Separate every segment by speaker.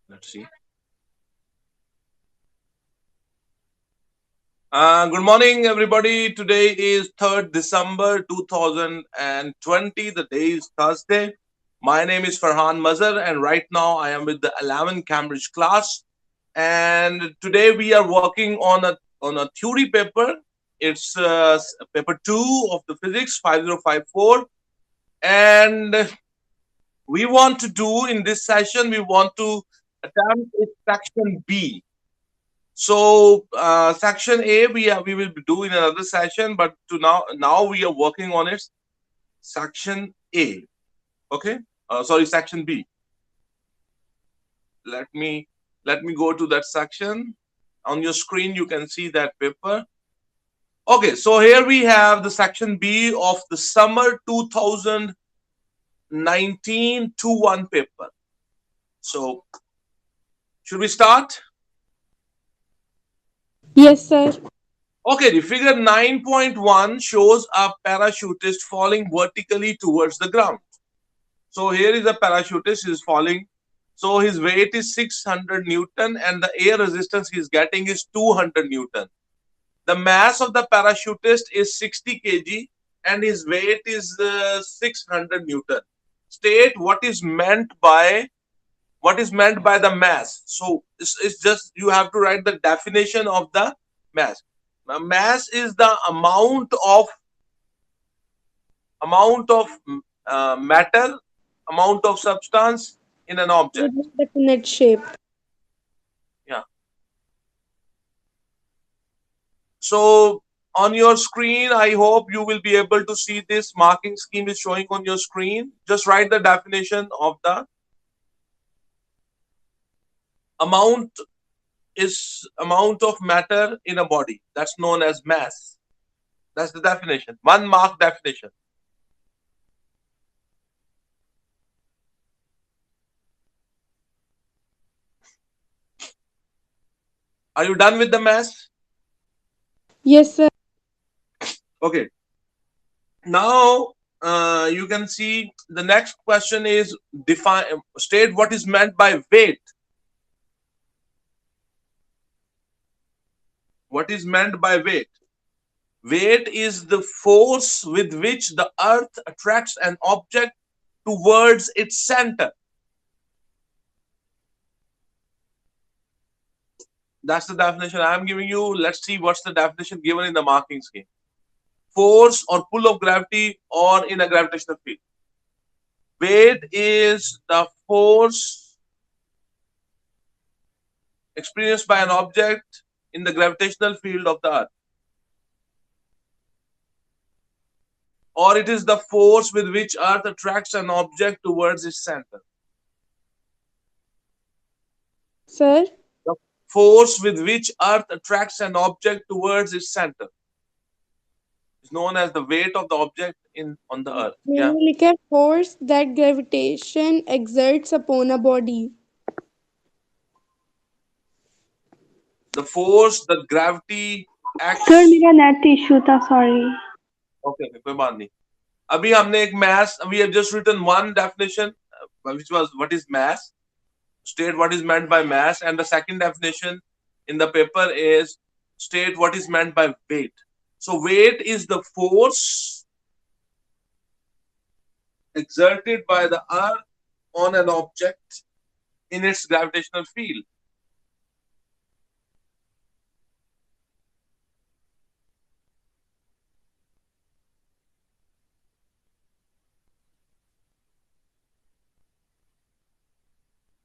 Speaker 1: Let's see. Good morning, everybody. Today is 3rd December 2020. The day is Thursday. My name is Ferhan Mazher, and right now I am with the 11th Cambridge class. And today we are working on a theory paper. It's paper 2 of the physics 5054. And we want to do in this session, we want to attempt section B. So section A we will do in another session, but to now we are working on it. Section A, okay. Sorry, section B. Let me go to that section. On your screen, you can see that paper. Okay, so here we have the section B of the summer 2019 2-1 paper. So, should we start?
Speaker 2: Yes, sir.
Speaker 1: Okay, the figure 9.1 shows a parachutist falling vertically towards the ground. So here is a parachutist, he is falling. So his weight is 600 Newton and the air resistance he is getting is 200 Newton. The mass of the parachutist is 60 kg and his weight is 600 Newton. State what is meant by the mass. So it's just you have to write the definition of the mass. Now, mass is the amount of matter, amount of substance in an object.
Speaker 2: With a definite shape.
Speaker 1: Yeah. So on your screen, I hope you will be able to see this marking scheme is showing on your screen. Just write the definition of the amount is amount of matter in a body. That's known as mass. That's the definition. 1 mark definition. Are you done with the mass?
Speaker 2: Yes, sir.
Speaker 1: Okay. Now you can see the next question is state what is meant by weight. What is meant by weight? Weight is the force with which the earth attracts an object towards its center. That's the definition I am giving you. Let's see what's the definition given in the marking scheme. Force or pull of gravity or in a gravitational field. Weight is the force experienced by an object in the gravitational field of the earth. Or it is the force with which earth attracts an object towards its center.
Speaker 2: Sir.
Speaker 1: The force with which earth attracts an object towards its center is known as the weight of the object on the earth. Yeah.
Speaker 2: Mainly like a force that gravitation exerts upon a body.
Speaker 1: The force that gravity
Speaker 3: sir
Speaker 1: acts.
Speaker 3: मेरा net issue था sorry
Speaker 1: Okay, कोई बात नहीं. अभी हमने एक mass. We have just written one definition, which was what is mass. State what is meant by mass, and the second definition in the paper is state what is meant by weight. So weight is the force exerted by the earth on an object in its gravitational field.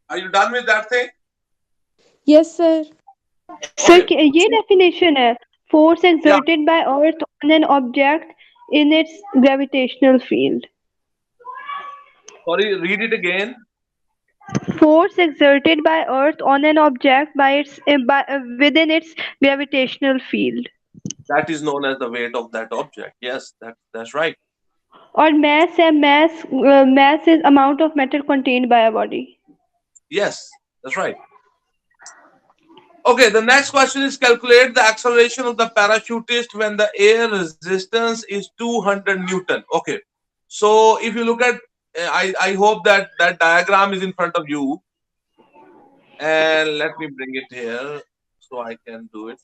Speaker 1: Are you done with that thing?
Speaker 2: Yes, sir.
Speaker 3: Sir
Speaker 1: Okay.
Speaker 3: ये definition है force
Speaker 1: Yeah.
Speaker 3: exerted by earth on an object in its gravitational field.
Speaker 1: Sorry, read it again.
Speaker 3: Force exerted by earth on an object within its gravitational field.
Speaker 1: That is known as the weight of that object. Yes, that's right.
Speaker 3: और mass is amount of matter contained by a body.
Speaker 1: Yes, that's right. Okay, the next question is calculate the acceleration of the parachutist when the air resistance is 200 Newton. Okay, so if you look at, I hope that diagram is in front of you. And let me bring it here so I can do it.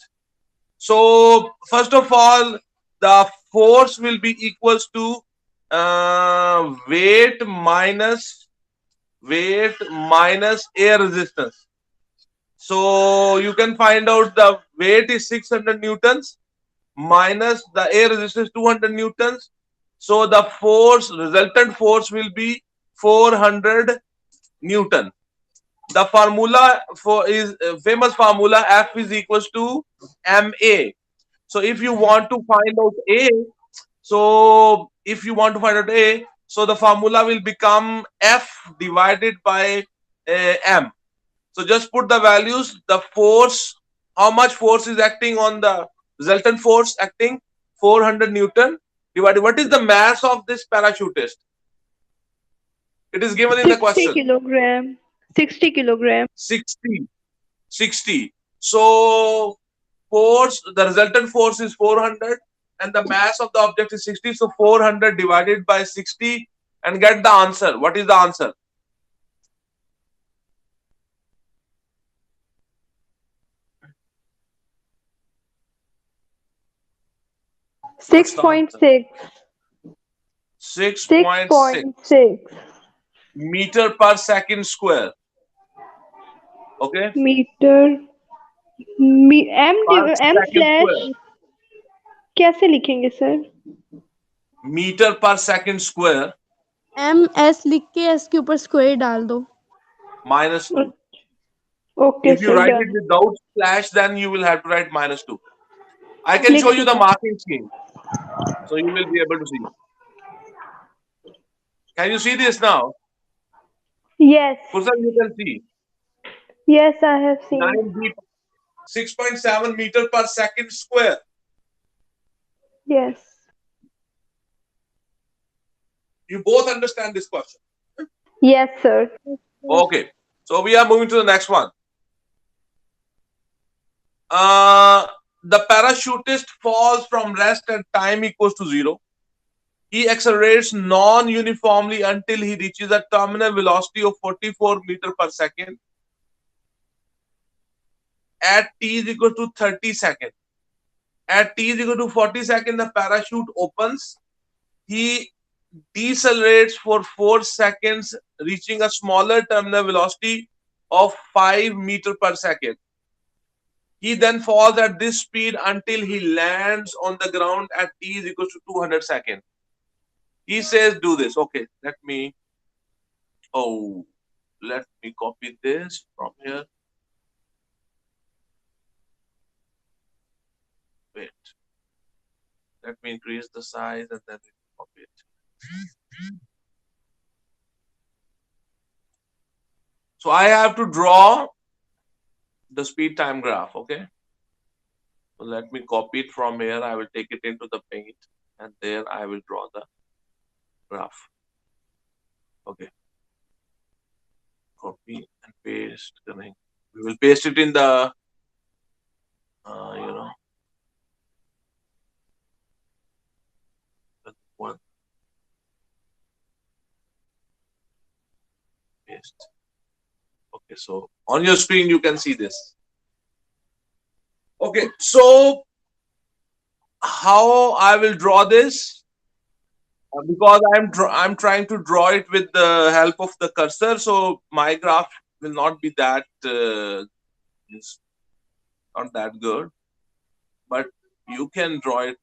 Speaker 1: So first of all, the force will be equals to weight minus air resistance. So you can find out the weight is 600 newtons minus the air resistance 200 newtons. So the resultant force will be 400 newton. The formula for is famous formula F is equals to ma. So if you want to find out a, so the formula will become F divided by m. So just put the values, the force, how much force is acting on the resultant force acting, 400 Newton, divided, what is the mass of this parachutist? It is given in the
Speaker 3: 60
Speaker 1: question,
Speaker 3: kilogram. 60 kilogram.
Speaker 1: 60, 60. So the resultant force is 400 and the mass of the object is 60. So 400 divided by 60 and get the answer. What is the answer? What's the answer?
Speaker 3: 6.6.
Speaker 1: 6.6
Speaker 3: 6.6
Speaker 1: meter per second square. Okay,
Speaker 3: metre
Speaker 1: per
Speaker 3: M
Speaker 1: second
Speaker 3: slash
Speaker 1: square.
Speaker 3: कैसे लिखेंगे sir?
Speaker 1: Meter per second square
Speaker 2: M S लिख के S के ऊपर square डाल दो.
Speaker 1: minus 2.
Speaker 3: Okay
Speaker 1: If you
Speaker 3: sir,
Speaker 1: write it
Speaker 3: done.
Speaker 1: without slash, then you will have to write minus 2. I can show
Speaker 3: लिख
Speaker 1: you the
Speaker 3: दिया.
Speaker 1: marking scheme, so you will be able to see. Can you see this now?
Speaker 3: Yes,
Speaker 1: Kursan, you can see
Speaker 3: yes, I have seen.
Speaker 1: 9 b 6.7 meter per second square.
Speaker 3: Yes,
Speaker 1: You both understand this question.
Speaker 3: yes, sir.
Speaker 1: Okay, so we are moving to the next one. Uh, the parachutist falls from rest at time equals to 0. He accelerates non-uniformly until he reaches a terminal velocity of 44 meter per second at t is equal to 30 seconds. At t is equal to 40 seconds, the parachute opens. He decelerates for 4 seconds, reaching a smaller terminal velocity of 5 meter per second. He then falls at this speed until he lands on the ground at t is equal to 200 seconds. He says, do this. Okay, oh, let me copy this from here. Wait, let me increase the size and then copy it. So I have to draw the speed time graph. Okay, so let me copy it from here. I will take it into the paint and there I will draw the graph. Okay, copy and paste. We will paste it in the you know one paste. Okay, so on your screen you can see this. Okay, so how I will draw this? Because I'm trying to draw it with the help of the cursor, so my graph will not be that is not that good, but you can draw it.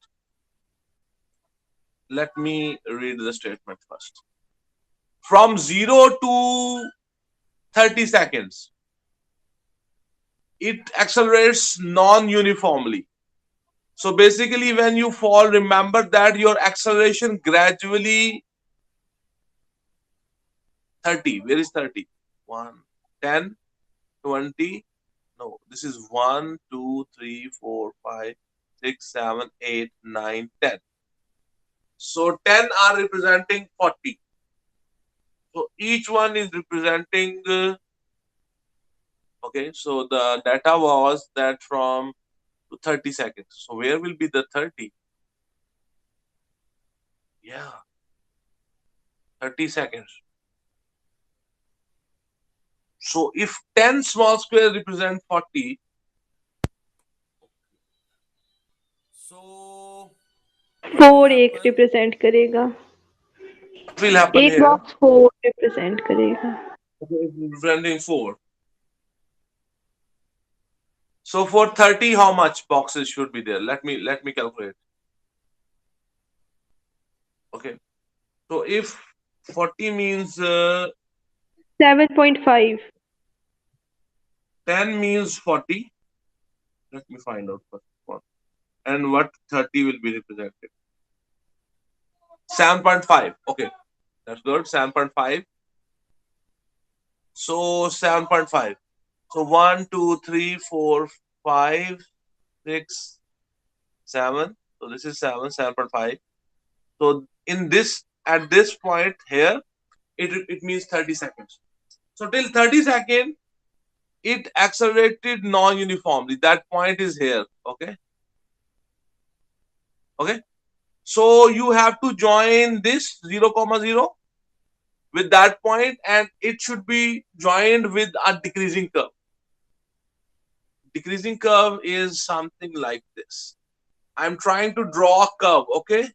Speaker 1: Let me read the statement first. From 0 to 30 seconds, it accelerates non-uniformly. So basically, when you fall, remember that your acceleration gradually 30. Where is 30? 1, 10, 20. No, this is 1, 2, 3, 4, 5, 6, 7, 8, 9, 10. So 10 are representing 40. So each one is representing, okay, so the data was that from 30 seconds. So where will be the 30? Yeah, 30 seconds. So if 10 small squares represent 40, so what will
Speaker 3: 4 एक
Speaker 1: happen?
Speaker 3: represent करेगा.
Speaker 1: What will happen
Speaker 3: एक
Speaker 1: here?
Speaker 3: box 4 represent करेगा.
Speaker 1: Okay, it is representing 4. So for 30, how much boxes should be there? Let me calculate. Okay. So if 40 means
Speaker 3: 7.5.
Speaker 1: 10 means 40, let me find out first one. And what 30 will be represented? 7.5. Okay, that's good. 7.5. So 7.5. So 1, 2, 3, 4, 5, 6, 7. So this is 7, 7.5. So in this, at this point here, it means 30 seconds. So till 30 seconds, it accelerated non-uniformly. That point is here. Okay. Okay. So you have to join this 0, comma 0 with that point, and it should be joined with a decreasing curve. Decreasing curve is something like this. I'm trying to draw a curve. Okay.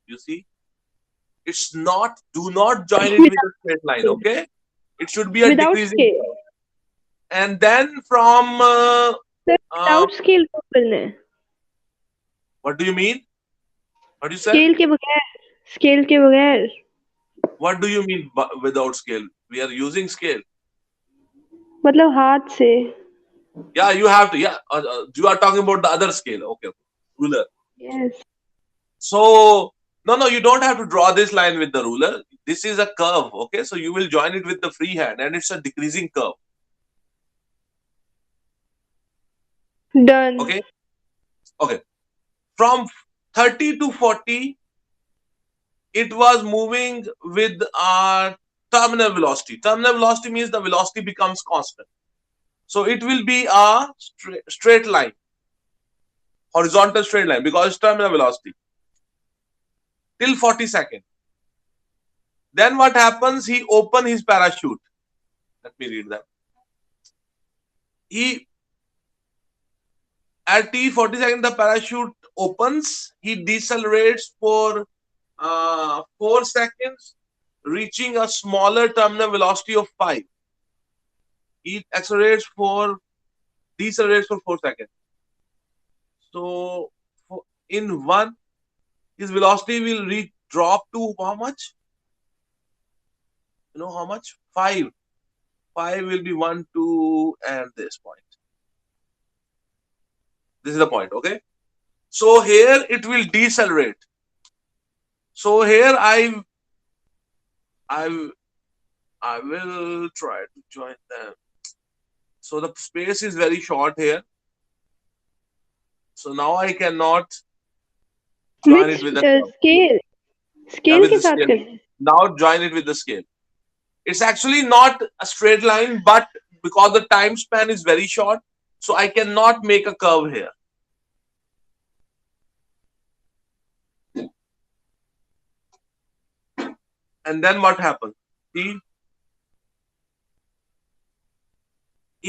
Speaker 1: You see, it's not, do not join it with a straight line. Okay. It should be a
Speaker 3: Without
Speaker 1: decreasing
Speaker 3: scale.
Speaker 1: curve. And then from,
Speaker 3: Sir,
Speaker 1: uh,
Speaker 3: without scale को करना है.
Speaker 1: what do you mean? What you said?
Speaker 3: Scale के बगैर. Scale के बगैर.
Speaker 1: What do you mean without scale? We are using scale.
Speaker 3: मतलब हाथ से.
Speaker 1: Yeah, you have to. Yeah, you are talking about the other scale. Okay, okay. Ruler.
Speaker 3: Yes.
Speaker 1: So no, no, you don't have to draw this line with the ruler. This is a curve. Okay, so you will join it with the free hand, and it's a decreasing curve.
Speaker 3: Done.
Speaker 1: Okay, okay. From 30 to 40, it was moving with terminal velocity. Terminal velocity means the velocity becomes constant. So it will be a straight line, horizontal straight line, because it's terminal velocity till 40 seconds. Then what happens? He open his parachute. Let me read that. He at T 40 seconds the parachute opens. He decelerates for 4 seconds, reaching a smaller terminal velocity of 5. He decelerates for 4 seconds. So in one, his velocity will drop to how much? You know how much? 5. 5 will be 1, 2, and this point. This is the point. Okay. So here it will decelerate. So here I I will try to join them. So the space is very short here. So now I cannot join it
Speaker 3: Which
Speaker 1: with the curve.
Speaker 3: scale?
Speaker 1: Yeah,
Speaker 3: Scale
Speaker 1: with
Speaker 3: के
Speaker 1: the
Speaker 3: साथ
Speaker 1: scale.
Speaker 3: करना है.
Speaker 1: Now join it with the scale. It's actually not a straight line, but because the time span is very short, so I cannot make a curve here. And then what happens? He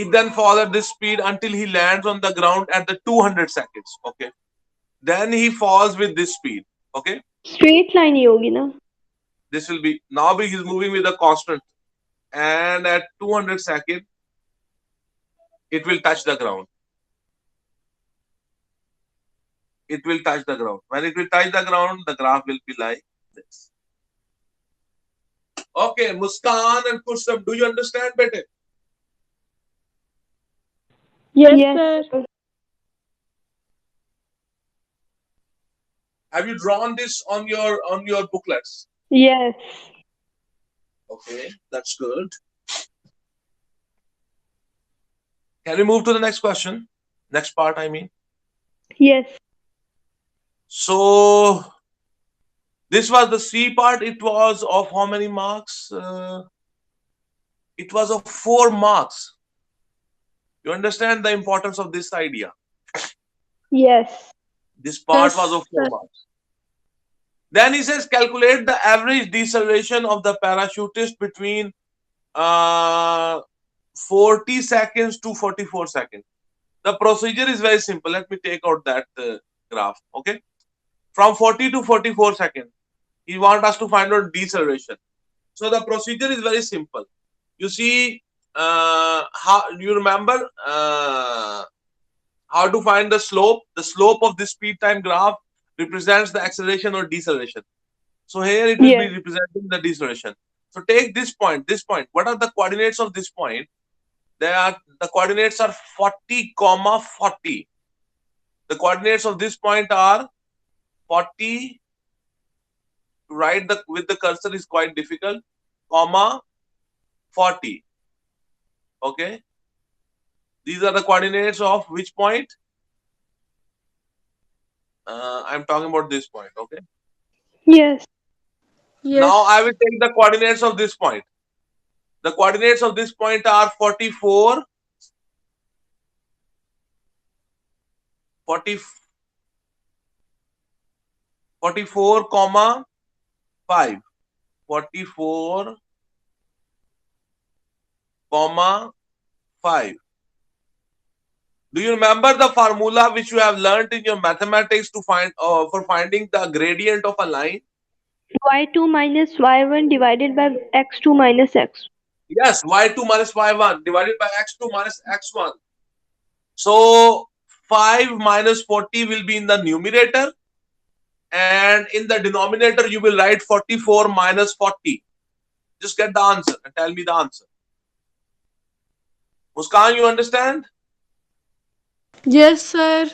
Speaker 1: then falls at this speed until he lands on the ground at the 200 seconds. Okay. Then he falls with this speed. Okay.
Speaker 3: Straight line ही होगी ना.
Speaker 1: This will be, now he's moving with a constant. And at 200 seconds, it will touch the ground. It will touch the ground. When it will touch the ground, the graph will be like this. Okay, Muskan and Kusam, do you understand better?
Speaker 2: Yes,
Speaker 3: Yes,
Speaker 2: sir.
Speaker 3: sir.
Speaker 1: Have you drawn this on your booklets?
Speaker 3: Yes.
Speaker 1: Okay, that's good. Can we move to the next question? Next part, I mean.
Speaker 3: Yes.
Speaker 1: So this was the C part. It was of how many marks? It was of 4 marks. You understand the importance of this idea?
Speaker 3: Yes.
Speaker 1: This part was
Speaker 2: Yes,
Speaker 1: of 4
Speaker 2: sir.
Speaker 1: marks. Then he says calculate the average deceleration of the parachutist between uh, 40 seconds to 44 seconds. The procedure is very simple. Let me take out that graph. Okay. From 40 to 44 seconds, he wants us to find out deceleration. So the procedure is very simple. You see, how you remember how to find the slope? The slope of this speed time graph represents the acceleration or deceleration. So here it will be
Speaker 3: Yes.
Speaker 1: representing the deceleration. So take this point, this point. What are the coordinates of this point? The coordinates are 40, comma 40. The coordinates of this point are 40. To write the with the cursor is quite difficult, comma 40. Okay. These are the coordinates of which point? I'm talking about this point. Okay.
Speaker 3: Yes.
Speaker 1: Now I will
Speaker 2: Yes.
Speaker 1: take the coordinates of this point. The coordinates of this point are 44, 40, 44, comma 5. 44, comma 5. Do you remember the formula which you have learned in your mathematics to find for finding the gradient of a line?
Speaker 3: Y2 minus Y1 divided by X2 minus X.
Speaker 1: Yes, y2 minus y1 divided by x2 minus x1. So 5 minus 40 will be in the numerator, and in the denominator you will write 44 minus 40. Just get the answer and tell me the answer. Muskan, you understand?
Speaker 2: Yes, sir.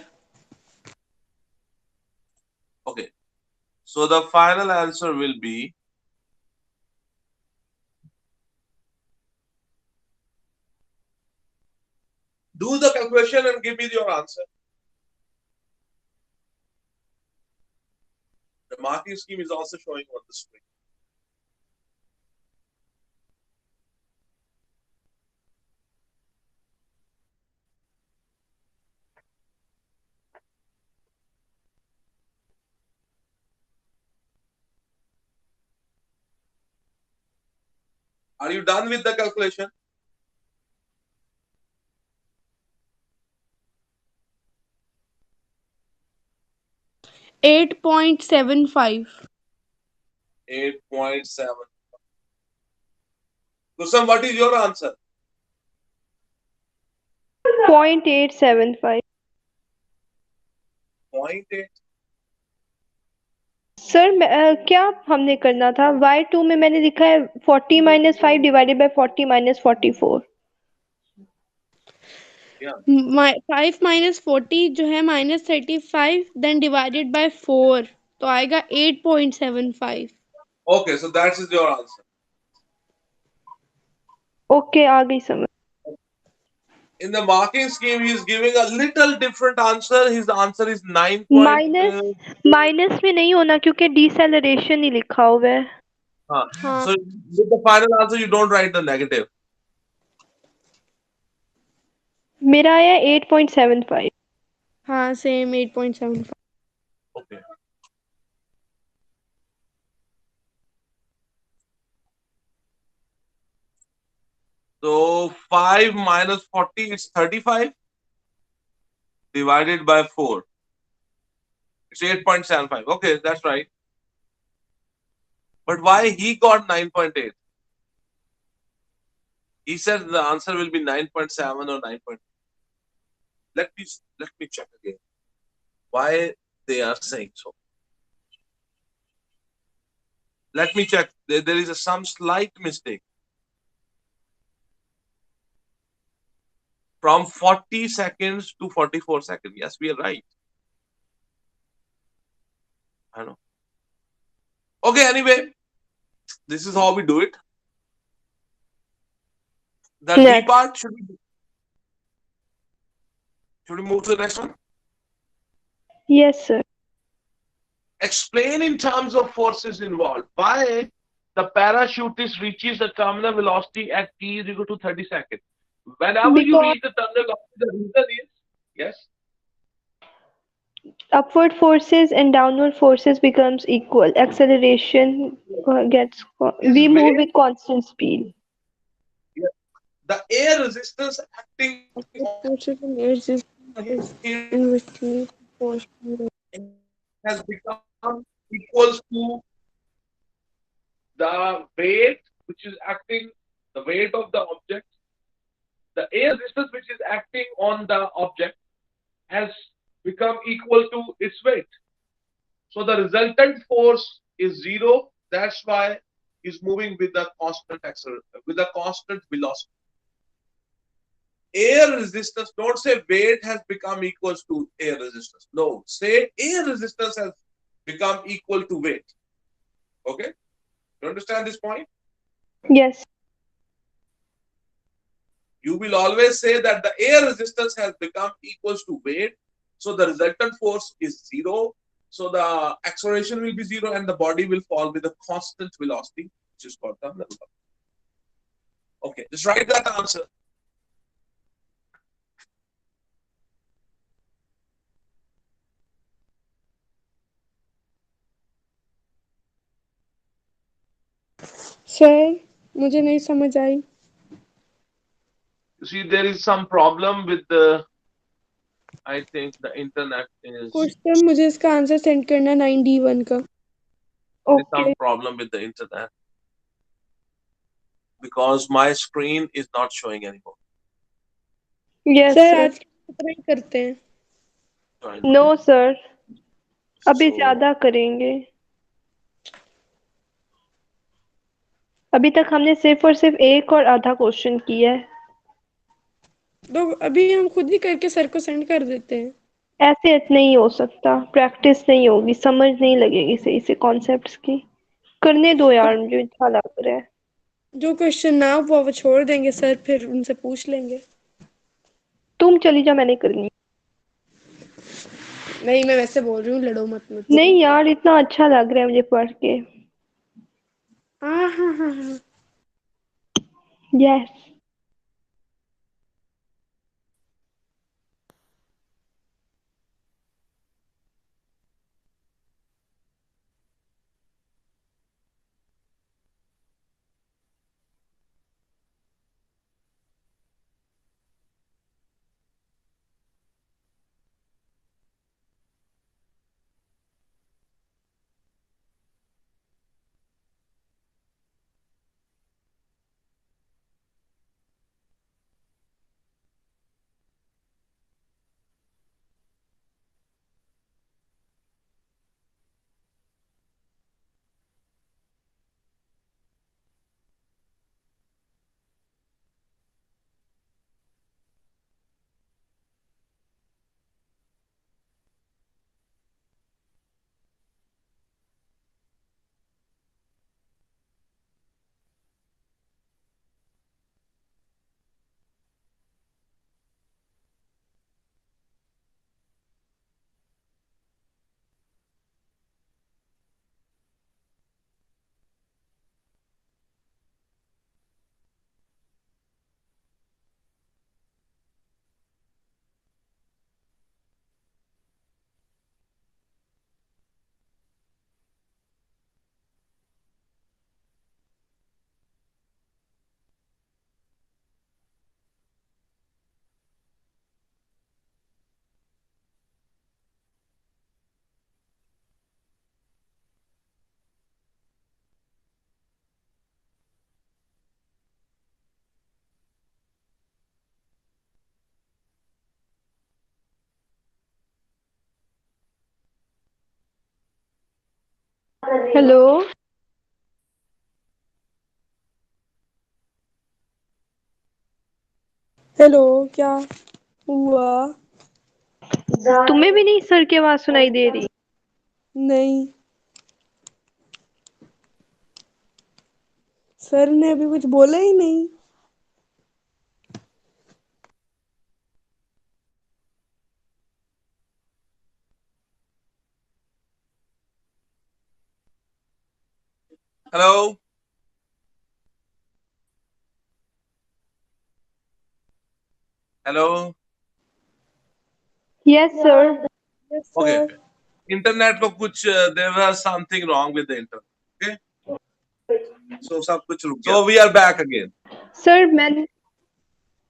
Speaker 1: Okay. So the final answer will be, do the calculation and give me your answer. The marking scheme is also showing on the screen. Are you done with the calculation?
Speaker 2: 8.75.
Speaker 1: 8.7. Kusam, what is your answer?
Speaker 3: 0.875.
Speaker 1: 0.8.
Speaker 3: Sir क्या हमने करना था y2 में मैंने लिखा है 40 minus 5 divided by 40 minus 44.
Speaker 1: Yeah.
Speaker 2: 5 - 40 जो है -35, देन डिवाइडेड बाय 4, तो आएगा 8.75.
Speaker 1: Okay, so that is your answer.
Speaker 3: Okay आ गई समझ.
Speaker 1: In the marking scheme, he is giving a little different answer. His answer is 9 point.
Speaker 3: Minus minus में नहीं होना क्योंकि डिसेलरेशन ही लिखा हुआ है.
Speaker 2: हाँ
Speaker 1: So with the final answer, you don't write the negative.
Speaker 3: मेरा आया 8.75.
Speaker 2: हाँ same 8.75.
Speaker 1: Okay. So 5 minus 40 is 35 divided by 4. It's 8.75. Okay, that's right. But why he got 9.8? He said the answer will be 9.7 or 9. Let me check again. Why they are saying so? Let me check. There is some slight mistake. From 40 seconds to 44 seconds. Yes, we are right. I know. Okay, anyway, this is how we do it. The D
Speaker 3: next.
Speaker 1: part, should we move to the next one?
Speaker 3: Yes sir.
Speaker 1: Explain in terms of forces involved. Why the parachutist reaches the terminal velocity at t is equal to 30 seconds. Whenever you
Speaker 3: because
Speaker 1: reach the terminal velocity, the reason is, yes,
Speaker 3: Upward forces and downward forces becomes equal. Acceleration we
Speaker 1: Is
Speaker 3: move
Speaker 1: weight.
Speaker 3: with constant speed.
Speaker 1: Yeah. The air resistance acting on
Speaker 2: Upward
Speaker 1: here
Speaker 2: forces and air resistance in between force.
Speaker 1: has become equals to the weight which is acting, the weight of the object, the air resistance which is acting on the object has become equal to its weight. So the resultant force is zero. That's why it's moving with the constant with a constant velocity. Air resistance, don't say weight has become equals to air resistance. No, say air resistance has become equal to weight. Okay? You understand this point?
Speaker 3: Yes.
Speaker 1: You will always say that the air resistance has become equals to weight. So the resultant force is zero. So the acceleration will be zero and the body will fall with a constant velocity, which is called the level. Okay, just write that answer.
Speaker 2: Sir मुझे नहीं समझ आई.
Speaker 1: You see, there is some problem with the, I think the internet is,
Speaker 2: question मुझे इसका answer send करना 9D1 का.
Speaker 1: there is some
Speaker 3: Okay.
Speaker 1: problem with the internet because my screen is not showing anymore.
Speaker 3: Yes,
Speaker 2: sir
Speaker 3: sir.
Speaker 2: आज कितना ही करते हैं.
Speaker 1: Join.
Speaker 3: No, sir. अभी
Speaker 1: So
Speaker 3: ज्यादा करेंगे. अभी तक हमने सिर्फ और सिर्फ एक और आधा क्वेश्चन किया है.
Speaker 2: तो अभी हम खुद ही करके सर को सेंड कर देते हैं.
Speaker 3: ऐसे नहीं हो सकता. प्रैक्टिस नहीं होगी. समझ नहीं लगेगी सही से कॉन्सेप्ट्स की. करने दो
Speaker 2: तो
Speaker 3: यार, मुझे अच्छा लग रहा है.
Speaker 2: जो क्वेश्चन ना हो वो छोड़ देंगे सर, फिर उनसे पूछ लेंगे.
Speaker 3: तुम चली जा, मैंने करनी.
Speaker 2: नहीं मैं वैसे बोल रही हूँ, लड़ो मत मुझसे.
Speaker 3: नहीं यार, इतना अच्छा लग रहा है मुझे पढ़ के.
Speaker 2: हाँ हाँ हाँ हाँ.
Speaker 3: यस. हेलो.
Speaker 2: हेलो, क्या हुआ?
Speaker 3: तुम्हें भी नहीं सर की आवाज सुनाई दे रही?
Speaker 2: नहीं, सर ने अभी कुछ बोला ही नहीं.
Speaker 1: hello, hello.
Speaker 3: Yes sir.
Speaker 2: Yes,
Speaker 1: Okay.
Speaker 2: sir.
Speaker 1: Internet को कुछ there was something wrong with the internet. Okay, so सब कुछ रुक गया. So we are back again.
Speaker 3: Sir मैंने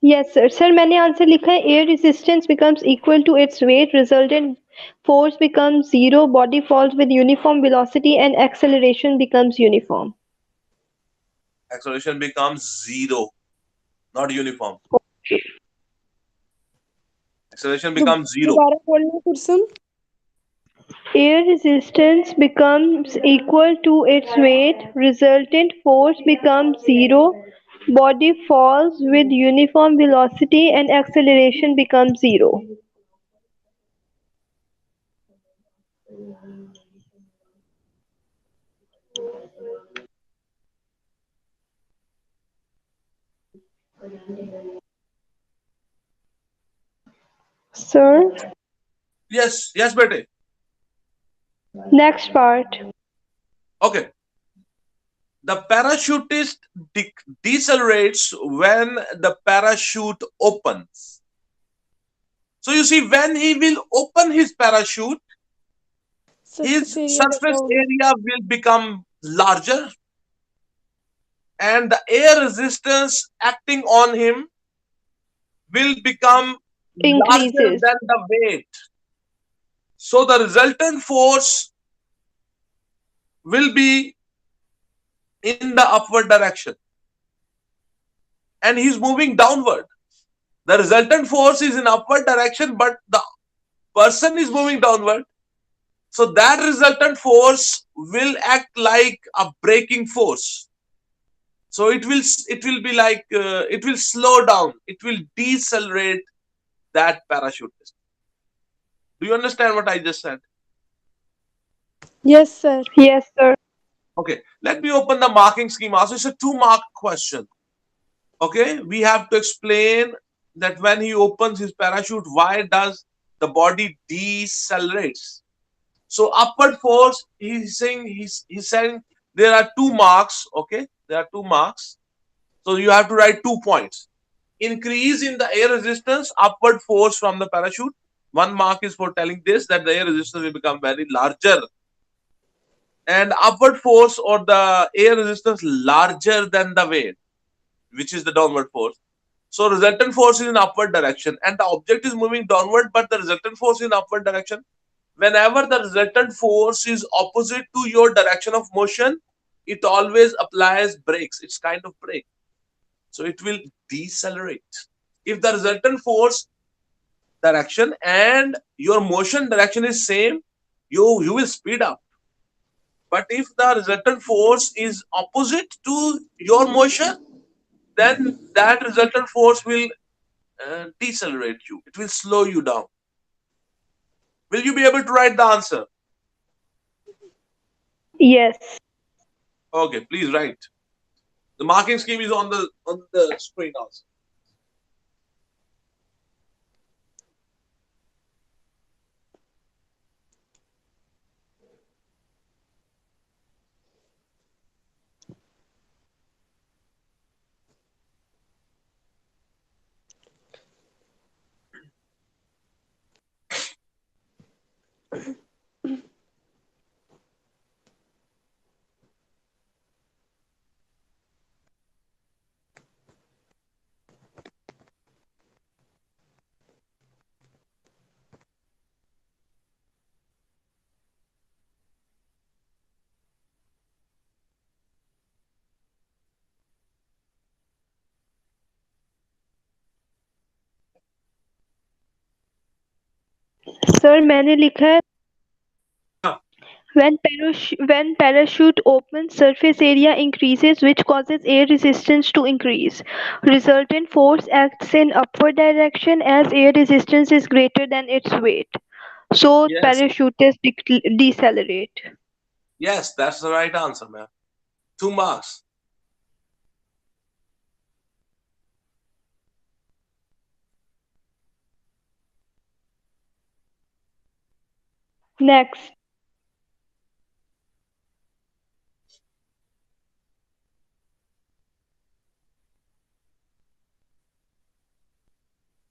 Speaker 3: यस सर सर मैंने आंसर लिखा है air resistance becomes equal to its weight resultant force becomes zero body falls with uniform velocity and acceleration becomes uniform.
Speaker 1: Acceleration becomes zero, not uniform. Acceleration becomes zero.
Speaker 2: दोबारा बोलना कुर्सुम.
Speaker 3: Air resistance becomes equal to its weight, resultant force becomes zero, body falls with uniform velocity and acceleration becomes zero. Sir,
Speaker 1: Yes, yes, bete.
Speaker 3: next part.
Speaker 1: Okay. The parachutist decelerates when the parachute opens. So you see, when he will open his parachute,
Speaker 2: surface
Speaker 1: his
Speaker 2: area ज्यादा
Speaker 1: surface
Speaker 2: होगा.
Speaker 1: area will become larger and the air resistance acting on him will become larger
Speaker 3: Increases.
Speaker 1: than the weight. So the resultant force will be in the upward direction and he's moving downward. The resultant force is in upward direction, but the person is moving downward. So that resultant force will act like a braking force. So it will be like it will slow down. It will decelerate that parachutist. Do you understand what I just said?
Speaker 2: Yes, sir.
Speaker 3: Yes, sir.
Speaker 1: Okay, let me open the marking scheme. Also, it's a 2 mark question. Okay, we have to explain that when he opens his parachute, why does the body decelerates? So upward force, he's saying there are 2 marks. Okay, there are 2 marks. So you have to write 2 points. Increase in the air resistance, upward force from the parachute. 1 mark is for telling this that the air resistance will become very larger, and upward force or the air resistance larger than the weight, which is the downward force. So resultant force is in upward direction and the object is moving downward, but the resultant force is in upward direction. Whenever the resultant force is opposite to your direction of motion, it always applies brakes. It's kind of brake. So it will decelerate. If the resultant force direction and your motion direction is same, you will speed up. But if the resultant force is opposite to your motion, then that resultant force will decelerate you. It will slow you down. Will you be able to write the answer?
Speaker 3: Yes.
Speaker 1: Okay, please write. The marking scheme is on the screen also.
Speaker 3: Sir, मैंने लिखा है
Speaker 1: हाँ,
Speaker 3: when parachute opens, surface area increases, which causes air resistance to increase. Resultant force acts in upward direction as air resistance is greater than its weight. So
Speaker 1: yes,
Speaker 3: parachutists decelerate.
Speaker 1: yes, that's the right answer, man. 2 marks.
Speaker 3: Next.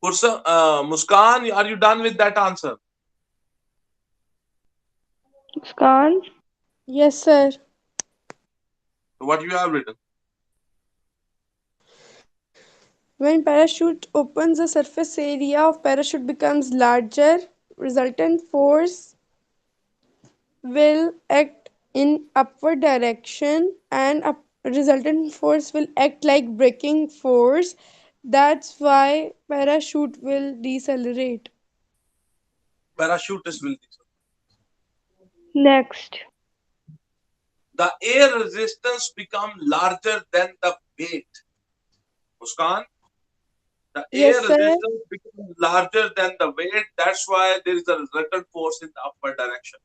Speaker 1: Muskan, are you done with that answer?
Speaker 3: Muskan.
Speaker 2: Yes, sir.
Speaker 1: So what you have written?
Speaker 2: When parachute opens, the surface area of parachute becomes larger. Resultant force will act in upward direction, and resultant force will act like braking force. That's why parachute will decelerate.
Speaker 1: Parachutist will.
Speaker 3: Next.
Speaker 1: The air resistance become larger than the weight. Muskan, the air
Speaker 2: Yes, sir.
Speaker 1: resistance becomes larger than the weight. That's why there is a resultant force in the upward direction.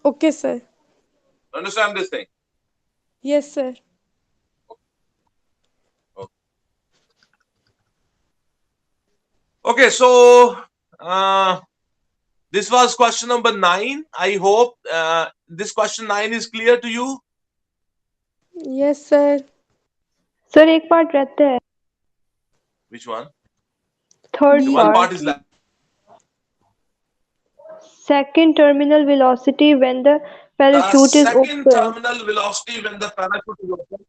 Speaker 2: Okay, sir.
Speaker 1: Understand this thing?
Speaker 2: Yes, sir.
Speaker 1: Okay. Okay, so uh, this was question number 9. I hope this question 9 is clear to you.
Speaker 2: Yes, sir.
Speaker 3: Sir एक part रहता है
Speaker 1: Which one?
Speaker 3: Third
Speaker 1: Okay,
Speaker 2: B
Speaker 1: one
Speaker 3: part
Speaker 1: part is
Speaker 2: part.
Speaker 1: left.
Speaker 3: second terminal velocity when the
Speaker 1: The
Speaker 3: parachute is
Speaker 1: second
Speaker 3: open.
Speaker 1: terminal velocity when the parachute is open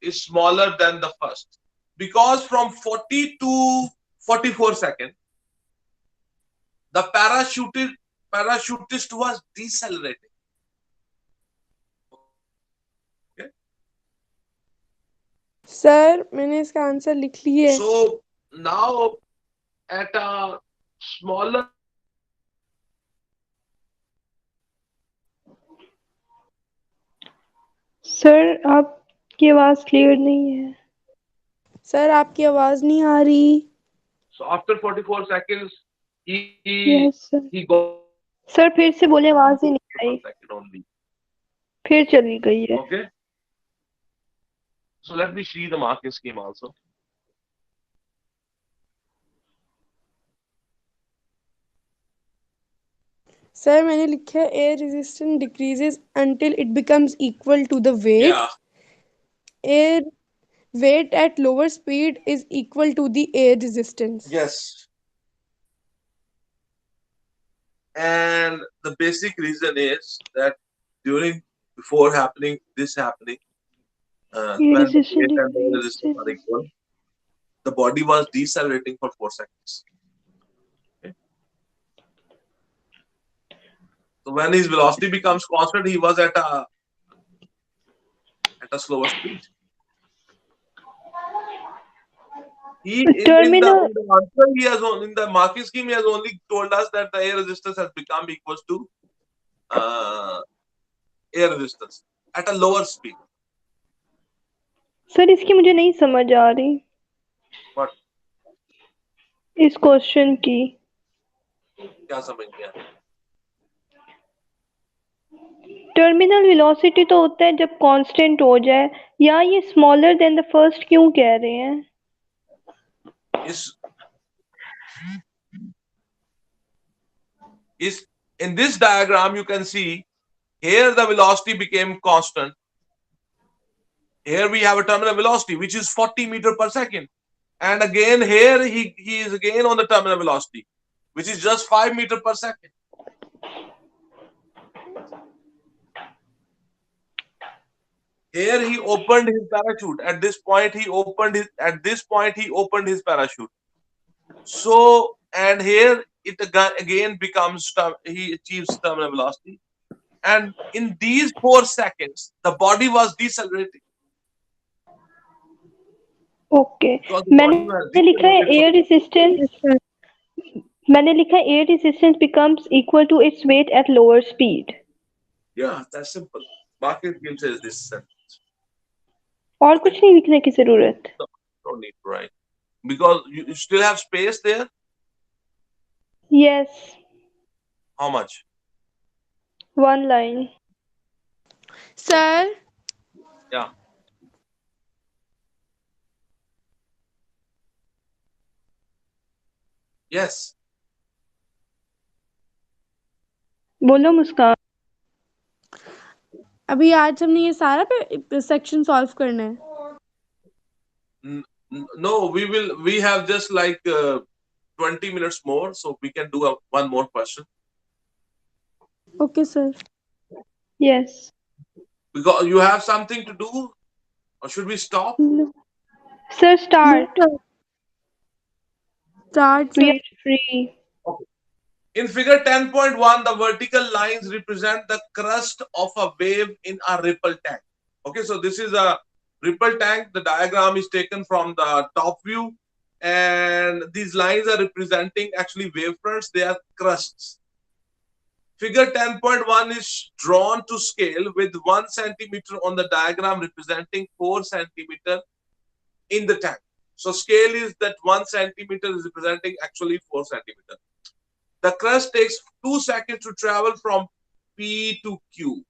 Speaker 1: is smaller than the first, because from 40 to 44 seconds the parachutist was decelerating. Okay?
Speaker 2: Sir मैंने इसका answer लिख ली है.
Speaker 1: So now at a smaller
Speaker 3: sir आपकी आवाज clear नहीं है.
Speaker 2: Sir आपकी आवाज नहीं आ रही.
Speaker 1: so after 44 seconds
Speaker 3: yes
Speaker 1: he
Speaker 3: sir.
Speaker 1: got
Speaker 3: sir फिर से बोले आवाज ही नहीं
Speaker 1: per
Speaker 3: आई.
Speaker 1: second only.
Speaker 3: फिर चली गई है.
Speaker 1: Okay, so let me see the marking scheme also.
Speaker 2: Sir मैंने लिखा है air resistance decreases until it becomes equal to the weight.
Speaker 1: Yeah.
Speaker 2: Air weight at lower speed is equal to the air resistance.
Speaker 1: Yes. And the basic reason is that during before happening this happening
Speaker 3: ये
Speaker 1: when the
Speaker 3: resistance
Speaker 1: weight and the
Speaker 3: decrease.
Speaker 1: resistance are equal, the body was decelerating for 4 seconds. Okay? So when his velocity becomes constant, he was at a slower speed. He
Speaker 3: terminal
Speaker 1: in the answer he has in the marking scheme he has only told us that the air resistance has become equals to uh, air resistance at a lower speed.
Speaker 3: Sir इसकी मुझे नहीं समझ आ रही
Speaker 1: But
Speaker 3: इस question की.
Speaker 1: क्या समझ गया?
Speaker 3: टर्मिनल वेलोसिटी तो होता है जब कांस्टेंट हो जाए. या ये स्मॉलर देन द फर्स्ट क्यों कह रहे हैं?
Speaker 1: Is in this diagram you can see here the velocity became constant. Here we have a terminal velocity which is 40 meter per second, and again here he is again on the terminal velocity which is just 5 meter per second. Here he opened his parachute. At this point he opened his parachute. So and here it again becomes he achieves terminal velocity, and in these 4 seconds the body was decelerating
Speaker 3: okay.
Speaker 1: because the body
Speaker 3: मैंने
Speaker 1: was
Speaker 3: लिखा है
Speaker 1: decelerated
Speaker 3: air
Speaker 1: for
Speaker 3: resistance. मैंने लिखा है air resistance becomes equal to its weight at lower speed.
Speaker 1: yeah, that's simple. Market game says this sentence.
Speaker 3: और
Speaker 1: Okay,
Speaker 3: कुछ नहीं लिखने की जरूरत.
Speaker 1: no, don't need to write because you still have space there.
Speaker 3: Yes.
Speaker 1: How much?
Speaker 3: One line.
Speaker 2: Sir
Speaker 1: Yeah. Yes.
Speaker 3: बोलो मुस्कान.
Speaker 2: अभी आज हमने ये सारा सेक्शन सॉल्व करना है.
Speaker 1: No, we have just like 20 minutes more, so we can do one more question.
Speaker 2: Okay, sir.
Speaker 3: Yes.
Speaker 1: Because you have something to do, or should we stop?
Speaker 2: No,
Speaker 3: Sir,
Speaker 2: no,
Speaker 3: start.
Speaker 2: sir. Start,
Speaker 3: We
Speaker 2: sir.
Speaker 3: are free.
Speaker 1: Okay. In figure 10.1, the vertical lines represent the crust of a wave in a ripple tank. Okay, so this is a ripple tank. The diagram is taken from the top view, and these lines are representing actually wave fronts. They are crusts. Figure 10.1 is drawn to scale with 1 centimeter on the diagram representing 4 centimeter in the tank. So scale is that 1 centimeter is representing actually 4 centimeter. The crust takes 2 seconds to travel from P to Q.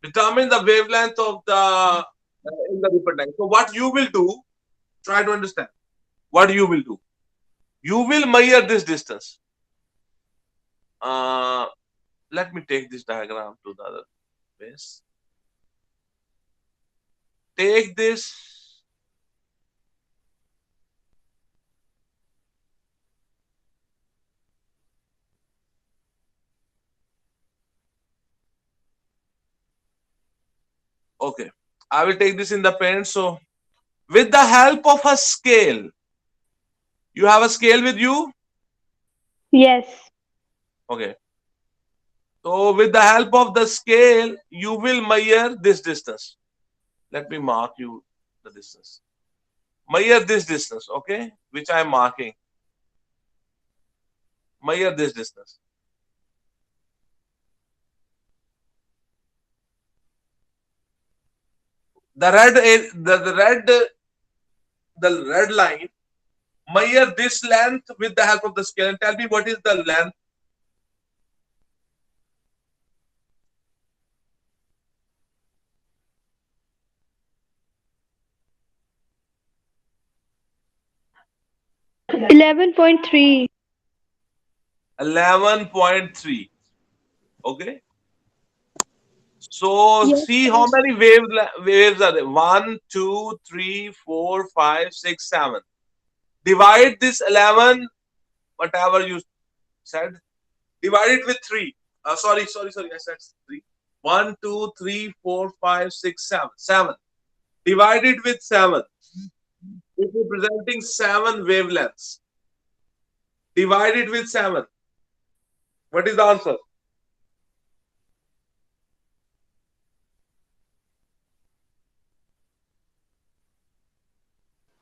Speaker 1: Determine the wavelength of the in the ripple tank. So what you will do, try to understand. What you will do. You will measure this distance. Uh, Let me take this diagram to the other place. Take this. Okay. I will take this in the pen. So with the help of a scale, you have a scale with you?
Speaker 3: Yes.
Speaker 1: Okay. So with the help of the scale, you will measure this distance. Let me mark you the distance. Measure this distance, okay? Which I am marking. Measure this distance. The red line. Measure this length with the help of the scale and tell me what is the length.
Speaker 3: 11.3.
Speaker 1: 11.3. Okay. So
Speaker 2: Yes,
Speaker 1: see how
Speaker 2: sir.
Speaker 1: many waves are there. One, two, three, four, five, six, 7. Divide this 11, whatever you said. Divide it with 3. Sorry. I said 3. 1, 2, 3, 4, 5, 6, 7. 7. Divide it with 7. It's representing 7 wavelengths. Divide it with 7. What is the answer?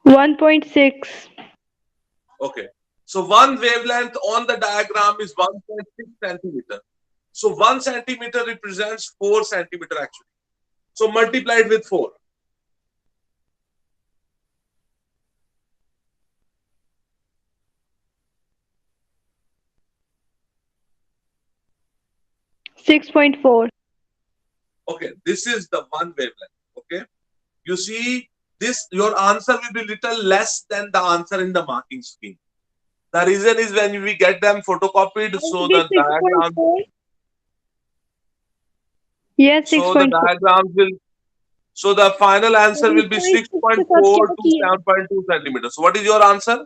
Speaker 3: 1.6.
Speaker 1: Okay. So one wavelength on the diagram is 1.6 centimeter. So 1 centimeter represents 4 centimeter actually. So multiply it with 4.
Speaker 3: 6.4.
Speaker 1: Okay. This is the one wavelength. Okay. You see, this your answer will be little less than the answer in the marking scheme. The reason is when we get them photocopied,
Speaker 3: How
Speaker 1: so
Speaker 3: it is
Speaker 1: the diagram,
Speaker 3: 6.4? Yes,
Speaker 1: so the
Speaker 3: 6.4.
Speaker 1: diagrams will, so the final answer will be
Speaker 3: 1.6 के साथ
Speaker 1: 6.4
Speaker 3: क्या
Speaker 1: to
Speaker 3: किया?
Speaker 1: 7.2 centimeters. So what is your answer?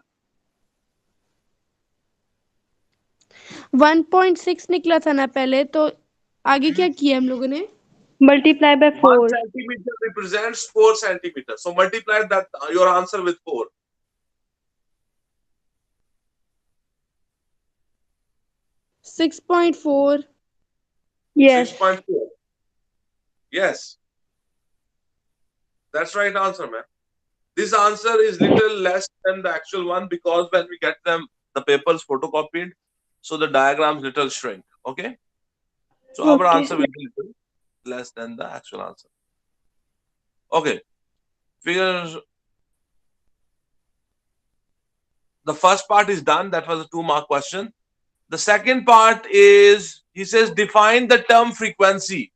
Speaker 2: 1.6 निकला था ना पहले, तो आगे क्या किया हम लोगों ने?
Speaker 3: Multiply by
Speaker 1: 1
Speaker 3: 4.
Speaker 1: centimeter represents 4 centimeters. So multiply that your answer with 4.
Speaker 2: 6.4.
Speaker 3: Yes.
Speaker 1: 6.4. Yes, that's right answer, man. This answer is little less than the actual one because when we get them, the papers photocopied, so the diagrams little shrink. Okay, so our
Speaker 3: Okay.
Speaker 1: answer will be little less than the actual answer. Okay, figures. The first part is done. That was a 2-mark question. The second part is he says define the term frequency.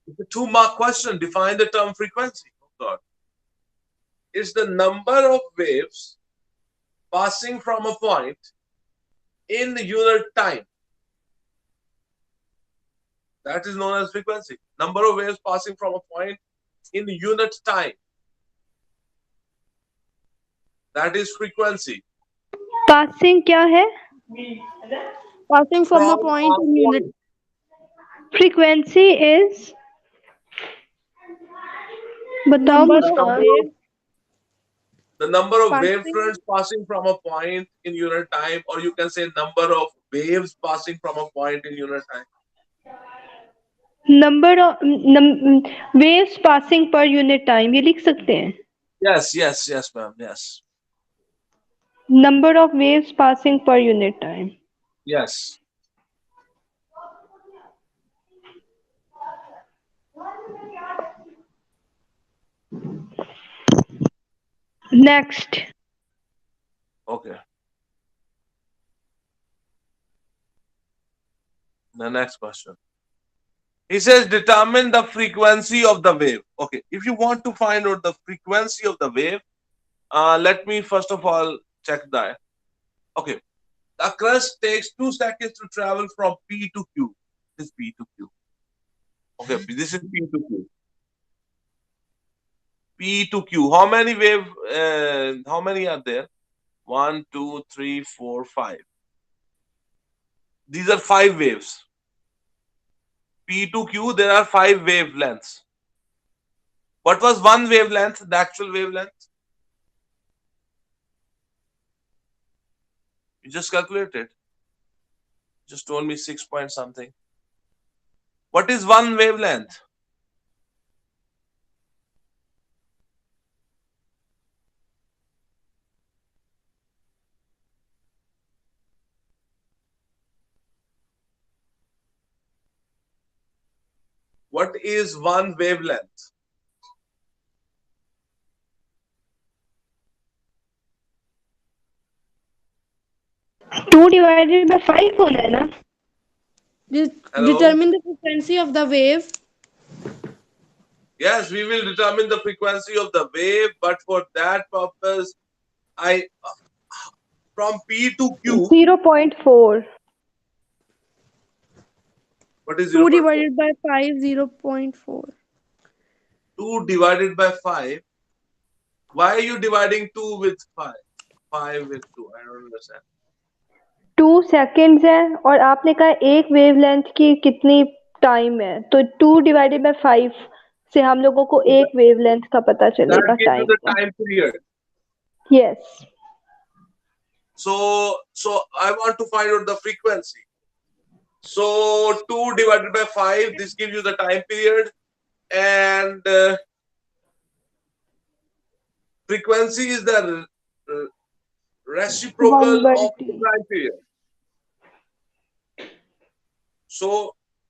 Speaker 1: It's a 2-mark question. Define the term frequency. Oh God. It's the number of waves passing from a point in unit time. That is known as frequency. Number of waves passing from a point in unit time. That is frequency.
Speaker 3: Passing क्या है?
Speaker 2: passing from a
Speaker 1: from
Speaker 2: point
Speaker 1: a
Speaker 2: in unit.
Speaker 1: point.
Speaker 3: Frequency is, बताओ
Speaker 2: Number
Speaker 1: The
Speaker 2: of
Speaker 3: Muskan.
Speaker 1: number of
Speaker 2: waves
Speaker 1: the number of
Speaker 2: passing.
Speaker 1: wavefronts passing from a point in unit time, or you can say number of waves passing from a point in unit time.
Speaker 3: Number of waves passing per unit time, ये लिख सकते हैं.
Speaker 1: Yes, yes, yes, ma'am. Yes,
Speaker 3: number of waves passing per unit time.
Speaker 1: yes.
Speaker 3: Next.
Speaker 1: Okay. The next question. He says determine the frequency of the wave. Okay. If you want to find out the frequency of the wave, let me first of all check that. Okay. The crust takes 2 seconds to travel from P to Q. This is P to Q. Okay. This is P to Q. P to Q. How many wave? How many are there? One, two, three, four, five. These are five waves. P to Q, there are five wavelengths. What was one wavelength, the actual wavelength? You just calculated. Just told me 6 point something. What is one wavelength? What is one wavelength?
Speaker 3: Two divided by 5 होना है ना.
Speaker 1: Hello?
Speaker 2: Determine the frequency of the wave.
Speaker 1: Yes, we will determine the frequency of the wave, but for that purpose, I from P to Q,
Speaker 3: 0.4.
Speaker 1: what is
Speaker 2: 2
Speaker 1: 0.4?
Speaker 2: divided by 5, 0.4.
Speaker 1: 2 divided by 5. Why are you dividing 2 with 5? 5 with 2. I don't understand.
Speaker 3: 2 seconds है और आपने कहा एक wavelength की कितनी time है, तो 2 divided by 5 से हम लोगों को
Speaker 1: So
Speaker 3: एक वेवलेंथ का पता
Speaker 1: that
Speaker 3: चलेगा
Speaker 1: gives you
Speaker 3: टाइम
Speaker 1: the
Speaker 3: का.
Speaker 1: time period.
Speaker 3: Yes.
Speaker 1: So I want to find out the frequency. So 2 divided by 5, this gives you the time period, and frequency is the reciprocal
Speaker 3: 1 by
Speaker 1: of the
Speaker 3: t.
Speaker 1: time period. So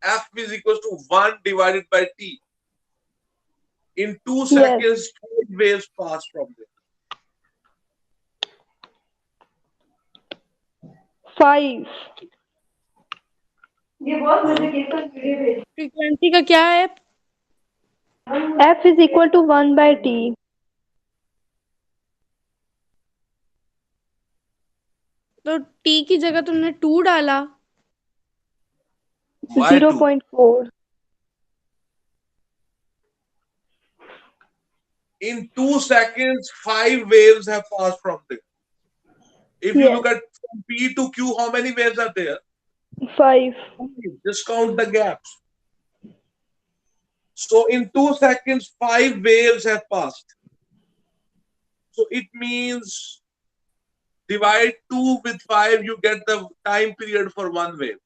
Speaker 1: F is equals to 1 divided by T. In 2
Speaker 3: yes.
Speaker 1: seconds, 5 waves pass from there.
Speaker 3: 5.
Speaker 1: Hmm.
Speaker 2: Frequency का क्या है?
Speaker 3: F is equal to 1 by t.
Speaker 2: तो T की जगह तुमने 2 डाला.
Speaker 1: Why 2?
Speaker 3: 0.4.
Speaker 1: In 2 seconds, 5 waves have passed from there. If you look
Speaker 3: Yes.
Speaker 1: at from P to Q, how many waves are there?
Speaker 3: 5.
Speaker 1: Just count the gaps. So in 2 seconds, 5 waves have passed. So it means divide 2 with 5, you get the time period for one wave.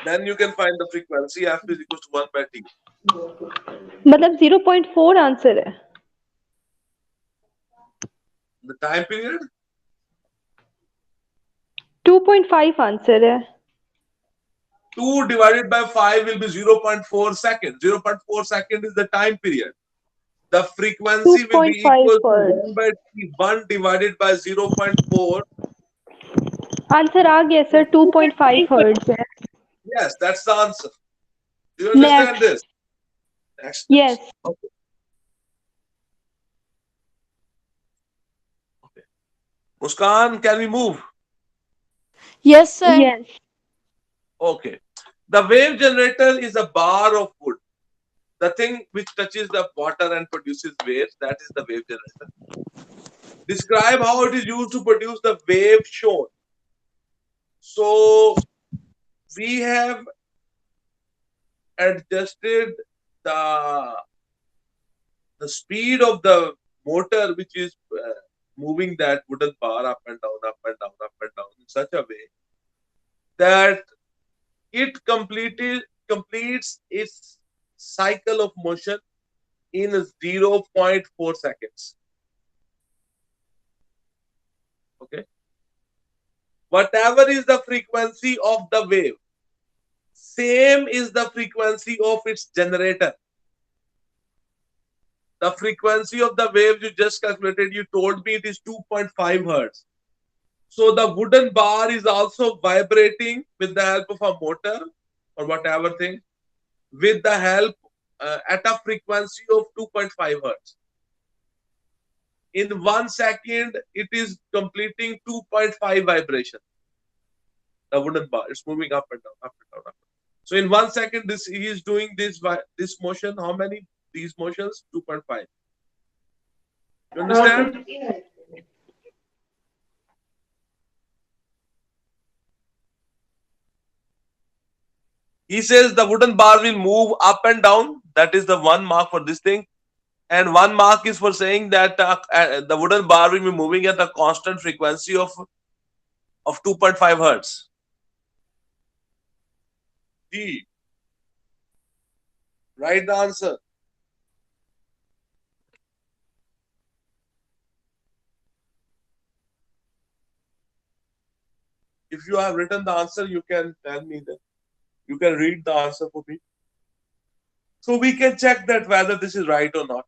Speaker 1: Then you can find the frequency. F is equals to 1 by T.
Speaker 3: मतलब 0.4 answer है.
Speaker 1: The time period?
Speaker 3: 2.5 answer है.
Speaker 1: 2 divided by 5 will be 0.4 seconds. 0.4 second is the time period. The frequency will be
Speaker 3: 2.5
Speaker 1: equal to 1
Speaker 3: hertz.
Speaker 1: by T. 1 divided by 0.4.
Speaker 3: Answer आ गया सर, 2.5 hertz है.
Speaker 1: Yes, that's the answer. Do you understand
Speaker 3: next.
Speaker 1: this? Next.
Speaker 3: Yes.
Speaker 1: Okay. Okay. Muskan, can we move?
Speaker 2: Yes, sir.
Speaker 3: Yes.
Speaker 1: Okay. The wave generator is a bar of wood. The thing which touches the water and produces waves, that is the wave generator. Describe how it is used to produce the wave shown. So we have adjusted the the speed of the motor which is moving that wooden bar up and down, up and down, up and down in such a way that it completes its cycle of motion in zero point 0.4 seconds. Okay. Whatever is the frequency of the wave, same is the frequency of its generator. The frequency of the wave you just calculated, you told me it is 2.5 hertz. So the wooden bar is also vibrating with the help of a motor or whatever thing, with the help at a frequency of 2.5 hertz. In 1 second, it is completing 2.5 vibration. The wooden bar, it's moving up and down, up and down, up and down. So in 1 second, this he is doing this motion. How many these motions? 2.5. You understand? He says the wooden bar will move up and down. That is the one mark for this thing. And one mark is for saying that the wooden bar will be moving at a constant frequency of 2.5 hertz. D. Write the answer. If you have written the answer, you can tell me that. You can read the answer for me. So we can check that whether this is right or not.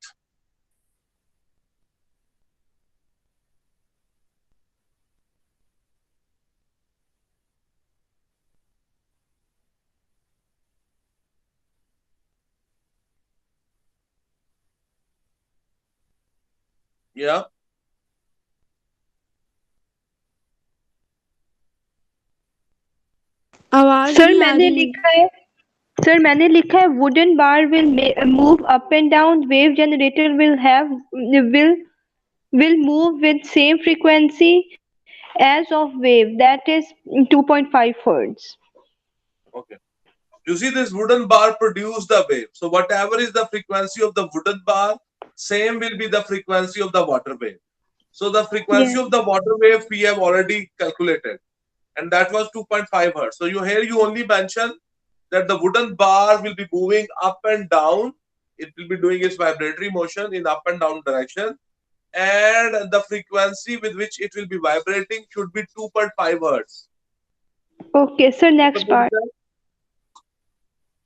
Speaker 1: Yeah.
Speaker 2: आवाज
Speaker 3: sir
Speaker 2: नहीं आ
Speaker 3: मैंने
Speaker 2: रही।
Speaker 3: लिखा है sir मैंने लिखा है wooden bar will move up and down. Wave generator will move with same frequency as of wave, that is 2.5 hertz.
Speaker 1: Okay. You see, this wooden bar produce the wave. So whatever is the frequency of the wooden bar, same will be the frequency of the water wave. So the frequency
Speaker 3: Yes.
Speaker 1: of the water wave we have already calculated, and that was 2.5 hertz. So you only mention that the wooden bar will be moving up and down. It will be doing its vibratory motion in up and down direction, and the frequency with which it will be vibrating should be 2.5 hertz.
Speaker 3: Okay, sir, next part.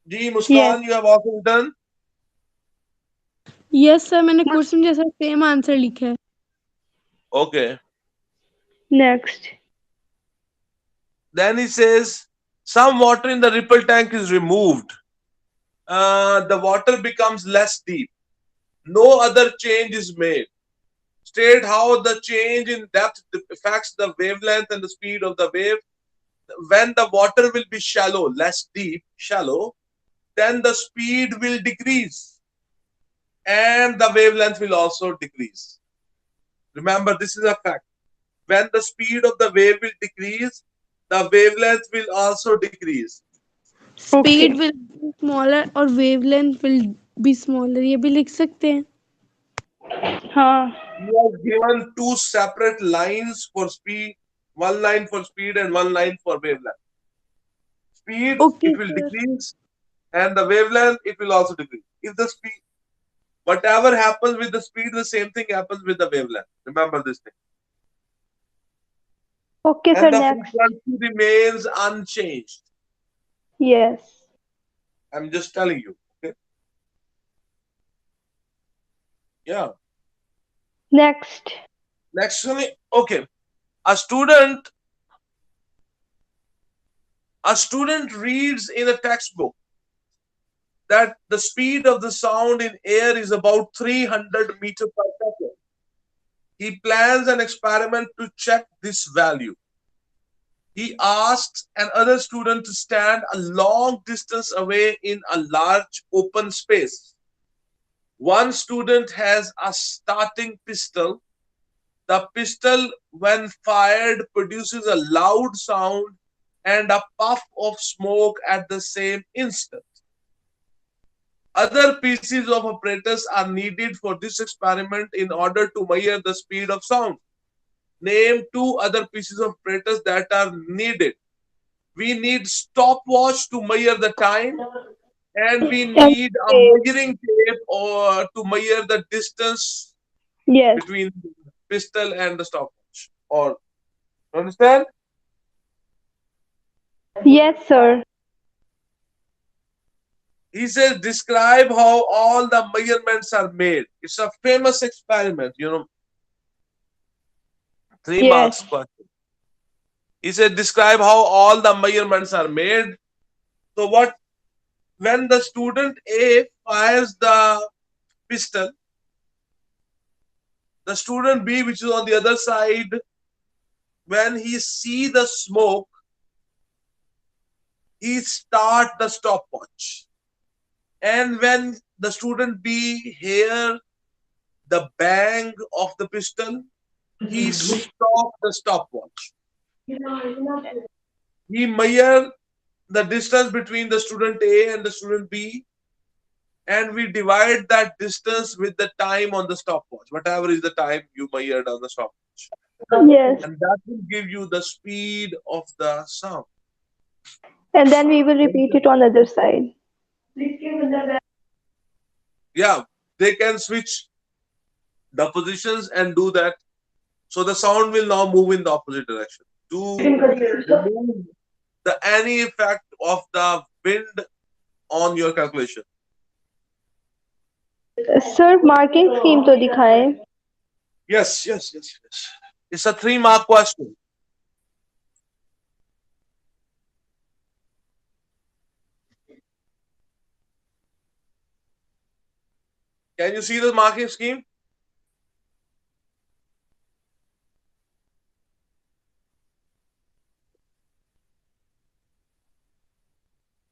Speaker 1: Ji
Speaker 3: Yes.
Speaker 1: Muskan, you have also written.
Speaker 2: Yes sir, मैंने question जैसा same answer लिखा है।
Speaker 1: Okay.
Speaker 3: Next.
Speaker 1: Then he says, some water in the ripple tank is removed. The water becomes less deep. No other change is made. State how the change in depth affects the wavelength and the speed of the wave. When the water will be shallow, less deep, shallow, then the speed will decrease and the wavelength will also decrease. Remember, this is a fact. When the speed of the wave will decrease, the wavelength will also decrease.
Speaker 2: Speed
Speaker 3: Okay.
Speaker 2: Will be smaller और wavelength will be smaller, ये भी लिख सकते हैं।
Speaker 3: हाँ.
Speaker 1: You are given two separate lines for speed, one line for speed and one line for wavelength. Speed,
Speaker 2: okay
Speaker 1: it will
Speaker 2: sir.
Speaker 1: decrease, and the wavelength, it will also decrease. If the speed, whatever happens with the speed, the same thing happens with the wavelength. Remember this thing.
Speaker 3: Okay, sir,
Speaker 1: And the
Speaker 3: next.
Speaker 1: frequency remains unchanged.
Speaker 3: Yes.
Speaker 1: I'm just telling you. Okay. Yeah.
Speaker 3: Next.
Speaker 1: Next one. Okay. A student, a student reads in a textbook that the speed of the sound in air is about 300 meters per second. He plans an experiment to check this value. He asks another student to stand a long distance away in a large open space. One student has a starting pistol. The pistol, when fired, produces a loud sound and a puff of smoke at the same instant. Other pieces of apparatus are needed for this experiment in order to measure the speed of sound. Name two other pieces of apparatus that are needed. We need stopwatch to measure the time, and we
Speaker 3: And
Speaker 1: need a
Speaker 3: tape.
Speaker 1: measuring tape or to measure the distance
Speaker 3: Yes.
Speaker 1: between the pistol and the stopwatch. Or understand?
Speaker 3: Yes, sir.
Speaker 1: He says describe how all the measurements are made. It's a famous experiment, 3 marks
Speaker 3: Yes.
Speaker 1: question. He said describe how all the measurements are made. So what when the student A fires the pistol, the student B, which is on the other side, when he see the smoke, he start the stopwatch. And when the student B hear the bang of the pistol, he stop the stopwatch. He measure the distance between the student A and the student B, and we divide that distance with the time on the stopwatch, whatever is the time you measured on the stopwatch.
Speaker 3: Yes.
Speaker 1: And that will give you the speed of the sound.
Speaker 3: And then we will repeat it on the other side.
Speaker 1: Yeah, they can switch the positions and do that. So the sound will now move in the opposite direction to remove the any effect of the wind on your calculation.
Speaker 3: Sir marking scheme तो दिखाएं.
Speaker 1: Yes, yes, yes, yes. It's a 3 mark question. Can you see the marking scheme?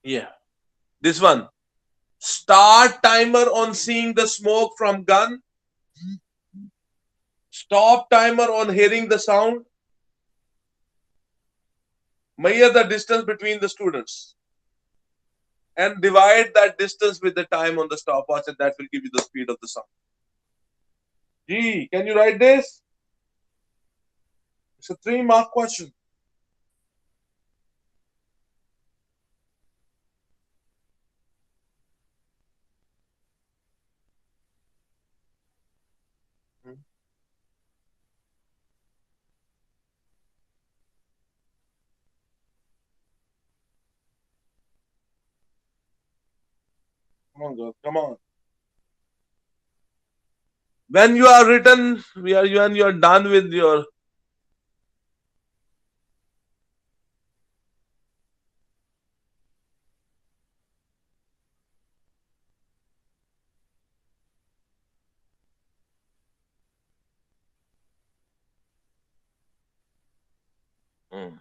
Speaker 1: Yeah. This one. Start timer on seeing the smoke from gun. Stop timer on hearing the sound. Measure the distance between the students. And divide that distance with the time on the stopwatch, and that will give you the speed of the sound. Gee, can you write this? It's a 3 mark question. Hmm. Come on, girl. Come on. When you are written, when you are done with your. Hmm.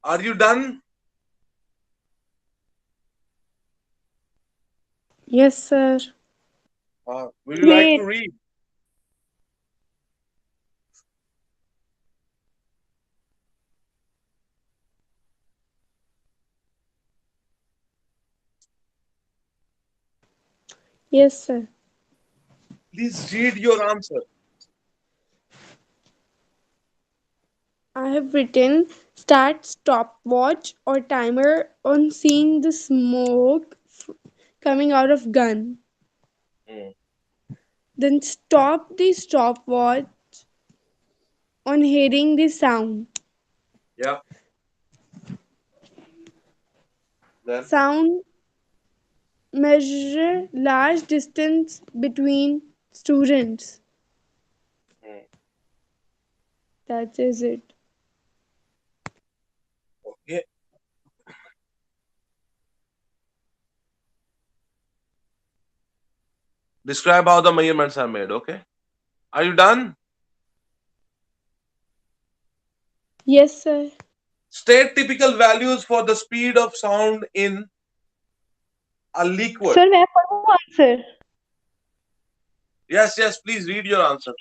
Speaker 1: Are you done?
Speaker 2: Yes, sir.
Speaker 1: Would you like
Speaker 3: Wait.
Speaker 1: to read?
Speaker 2: Yes, sir.
Speaker 1: Please read your answer.
Speaker 2: I have written start stopwatch or timer on seeing the smoke coming out of gun.
Speaker 1: Hmm.
Speaker 2: Then stop the stopwatch on hearing the sound.
Speaker 1: Yeah. Then.
Speaker 2: Sound Measure large distance between students.
Speaker 1: Hmm.
Speaker 2: That is it.
Speaker 1: Okay. Describe how the measurements are made. Okay. Are you done?
Speaker 2: Yes, sir.
Speaker 1: State typical values for the speed of sound in a liquid.
Speaker 3: Sir, मैं पढ़ूँ answer?
Speaker 1: Yes, yes, please read your answer.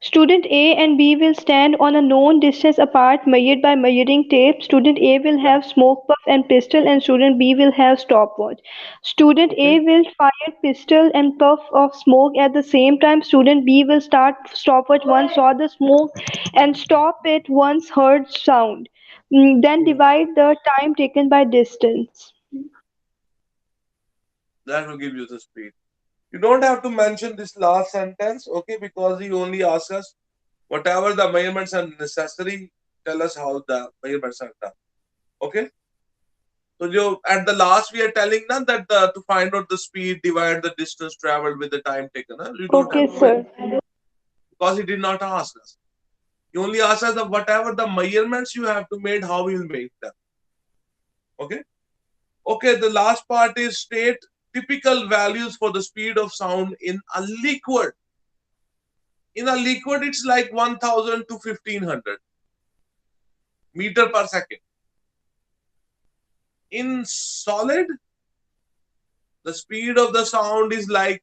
Speaker 3: Student A and B will stand on a known distance apart measured by measuring tape. Student A will
Speaker 1: Yeah.
Speaker 3: have smoke puff and pistol and student B will have stopwatch. Student
Speaker 1: Okay.
Speaker 3: A will fire pistol and puff of smoke at the same time. Student B will start stopwatch once saw the smoke and stop it once heard sound. Then
Speaker 1: Hmm.
Speaker 3: divide the time taken by distance.
Speaker 1: That will give you the speed. You don't have to mention this last sentence, okay, because he only asks us whatever the measurements are necessary, tell us how the measurements are done. Okay. So you at the last we are telling now that to find out the speed, divide the distance traveled with the time taken. Huh? You don't have
Speaker 3: Okay,
Speaker 1: to
Speaker 3: sir.
Speaker 1: mention because he did not ask us. He only asks us that whatever the measurements you have to make, how we will make them. Okay. Okay. The last part is state typical values for the speed of sound in a liquid. In a liquid, it's like 1000 to 1500 meter per second. In solid, the speed of the sound is like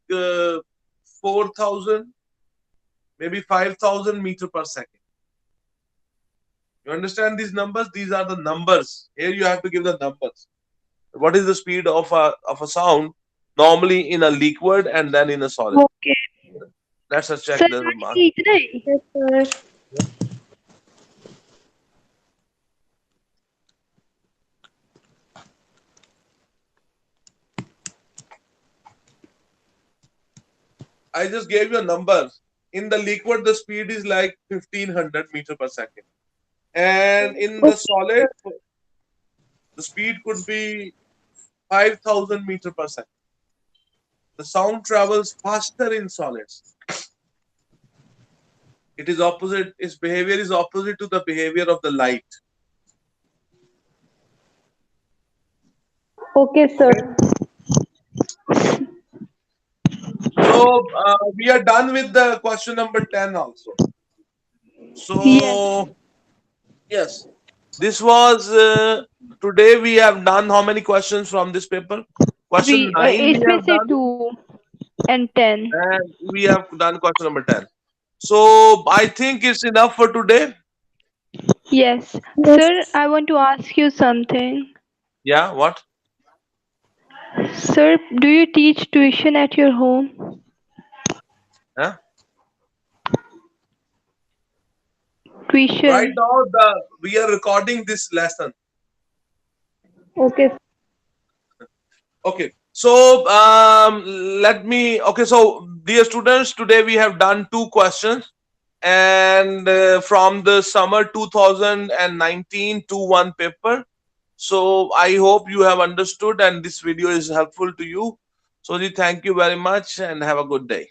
Speaker 1: 4000, maybe 5000 meter per second. You understand these numbers? These are the numbers. Here you have to give the numbers. What is the speed of a sound normally in a liquid and then in a solid?
Speaker 3: Okay.
Speaker 1: Let's just check
Speaker 3: Sir,
Speaker 1: the
Speaker 3: खाली
Speaker 1: mark.
Speaker 3: इतना ही?
Speaker 2: Yes, sir.
Speaker 1: I just gave you a number. In the liquid, the speed is like 1500 meter per second. And in the
Speaker 3: Okay,
Speaker 1: solid,
Speaker 3: sir.
Speaker 1: the speed could be 5000 meter per second. The sound travels faster in solids. It is opposite, its behavior is opposite to the behavior of the light.
Speaker 3: Okay, sir.
Speaker 1: Okay. So we are done with the question number 10 also.
Speaker 3: Yes.
Speaker 1: So, yes, this was today we have done how many questions from this paper? Question
Speaker 3: Three.
Speaker 1: 9 we
Speaker 3: इसमें
Speaker 1: have
Speaker 3: से
Speaker 1: done,
Speaker 3: 2 and 10.
Speaker 1: and we have done question number 10. So I think it's enough for today.
Speaker 3: Yes. Sir,
Speaker 2: Yes.
Speaker 3: I want to ask you something.
Speaker 1: Yeah, what?
Speaker 3: Sir, do you teach tuition at your home?
Speaker 1: Huh? Right
Speaker 3: Tuition.
Speaker 1: now, we are recording this lesson.
Speaker 3: Okay.
Speaker 1: Okay. So let me. Okay. So dear students, today we have done two questions, and from the summer 2019 to one paper. So I hope you have understood, and this video is helpful to you. So thank you very much, and have a good day.